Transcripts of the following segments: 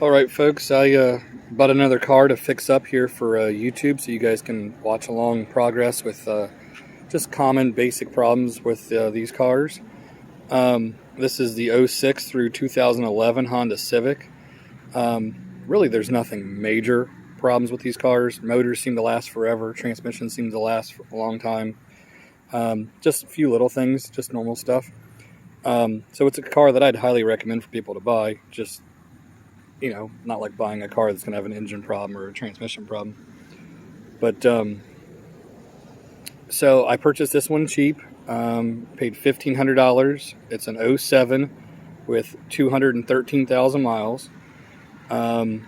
Alright folks, I bought another car to fix up here for YouTube so you guys can watch along progress with just common basic problems with these cars. This is the 06 through 2011 Honda Civic. Really there's nothing major problems with these cars. Motors seem to last forever, transmission seems to last for a long time. Just a few little things, just normal stuff. So it's a car that I'd highly recommend for people to buy. Just, you know, not like buying a car that's going to have an engine problem or a transmission problem. But, so I purchased this one cheap, paid $1,500. It's an 07 with 213,000 miles. And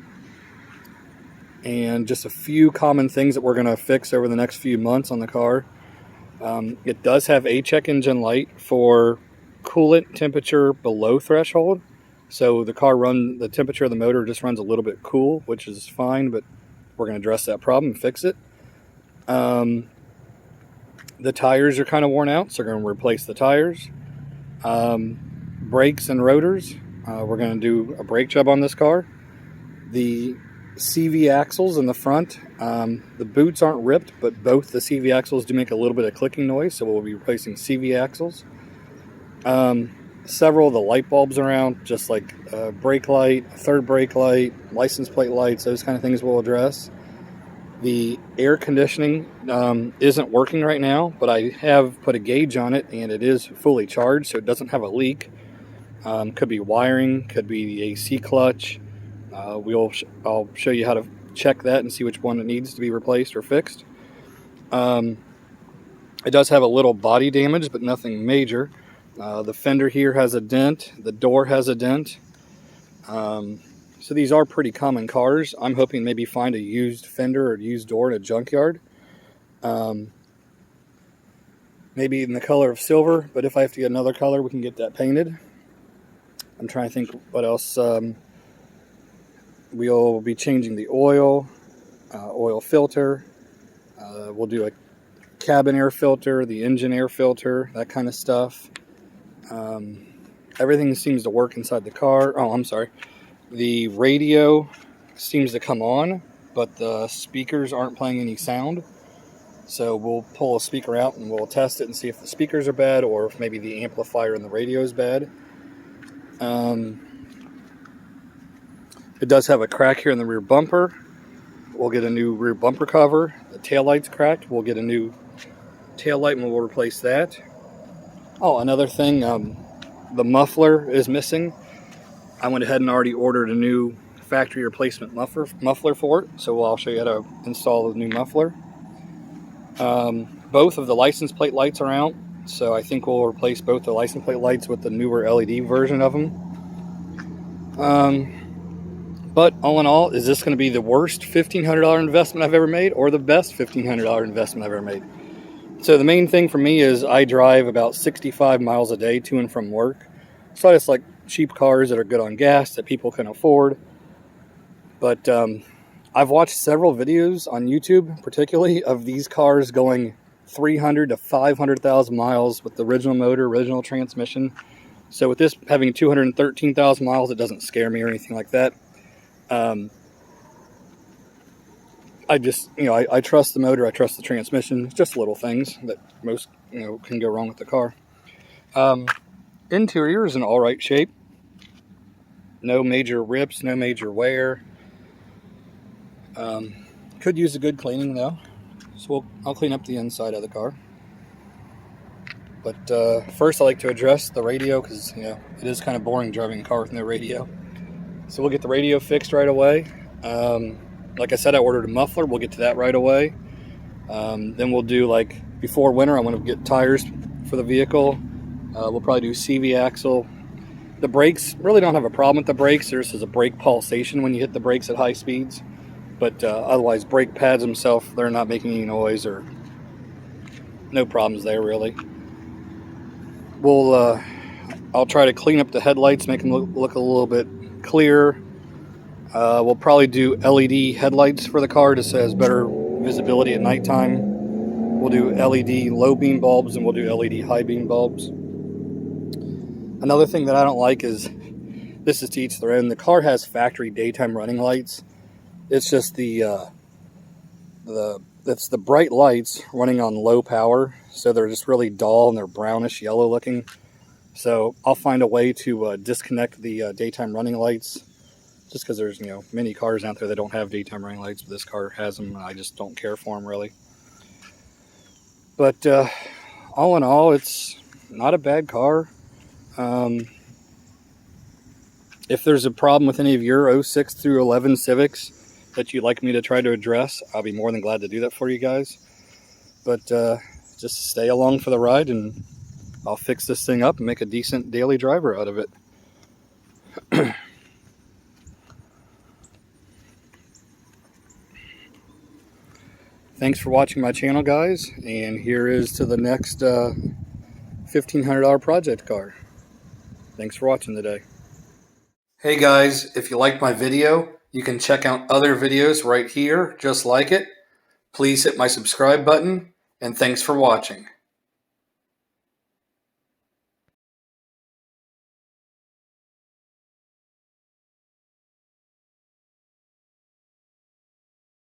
just a few common things that we're going to fix over the next few months on the car. It does have a check engine light for coolant temperature below threshold. So the temperature of the motor just runs a little bit cool, which is fine, but we're going to address that problem and fix it. The tires are kind of worn out, so we're going to replace the tires. Brakes and rotors, we're going to do a brake job on this car. The CV axles in the front, the boots aren't ripped, but both the CV axles do make a little bit of clicking noise, so we'll be replacing CV axles. Several of the light bulbs around, just like brake light, third brake light, license plate lights, those kind of things we'll address. The air conditioning isn't working right now, but I have put a gauge on it and it is fully charged, so it doesn't have a leak. Could be wiring, could be the AC clutch. I'll show you how to check that and see which one it needs to be replaced or fixed. It does have a little body damage, but nothing major. The fender here has a dent. The door has a dent. So these are pretty common cars. I'm hoping maybe find a used fender or used door in a junkyard. Maybe in the color of silver, but if I have to get another color, we can get that painted. I'm trying to think what else. We'll be changing the oil filter. We'll do a cabin air filter, the engine air filter, that kind of stuff. Everything seems to work inside the car. Oh, I'm sorry. The radio seems to come on, but the speakers aren't playing any sound. So we'll pull a speaker out and we'll test it and see if the speakers are bad or if maybe the amplifier in the radio is bad. It does have a crack here in the rear bumper. We'll get a new rear bumper cover. The taillight's cracked. We'll get a new taillight and we'll replace that. Oh, another thing, the muffler is missing. I went ahead and already ordered a new factory replacement muffler for it, so I'll show you how to install the new muffler. Both of the license plate lights are out, so I think we'll replace both the license plate lights with the newer LED version of them. But all in all, is this going to be the worst $1,500 investment I've ever made or the best $1,500 investment I've ever made? So the main thing for me is I drive about 65 miles a day to and from work. So I just like cheap cars that are good on gas that people can afford. But I've watched several videos on YouTube, particularly of these cars going 300 to 500,000 miles with the original motor, original transmission. So with this having 213,000 miles, it doesn't scare me or anything like that. I just, I trust the motor, I trust the transmission. It's just little things that most, can go wrong with the car. Interior is in all right shape. No major rips, no major wear. Could use a good cleaning though. So I'll clean up the inside of the car. But first I like to address the radio because, it is kind of boring driving a car with no radio. So we'll get the radio fixed right away. Like I said, I ordered a muffler. We'll get to that right away. Then we'll do, before winter, I want to get tires for the vehicle. We'll probably do CV axle. The brakes, really don't have a problem with the brakes. There's a brake pulsation when you hit the brakes at high speeds. But otherwise, brake pads themselves, they're not making any noise or no problems there, really. I'll try to clean up the headlights, make them look a little bit clearer. We'll probably do LED headlights for the car just so it has better visibility at nighttime. We'll do LED low beam bulbs and we'll do LED high beam bulbs. Another thing that I don't like is this is to each their own. The car has factory daytime running lights. It's just it's the bright lights running on low power, so they're just really dull and they're brownish yellow looking. So I'll find a way to disconnect the daytime running lights, just because there's many cars out there that don't have daytime running lights, but this car has them, and I just don't care for them really. But all in all, it's not a bad car. If there's a problem with any of your 06 through 11 Civics that you'd like me to try to address, I'll be more than glad to do that for you guys. But just stay along for the ride, and I'll fix this thing up and make a decent daily driver out of it. Thanks for watching my channel, guys, and here is to the next $1,500 project car. Thanks for watching today. Hey guys, if you liked my video, you can check out other videos right here just like it. Please hit my subscribe button, and thanks for watching.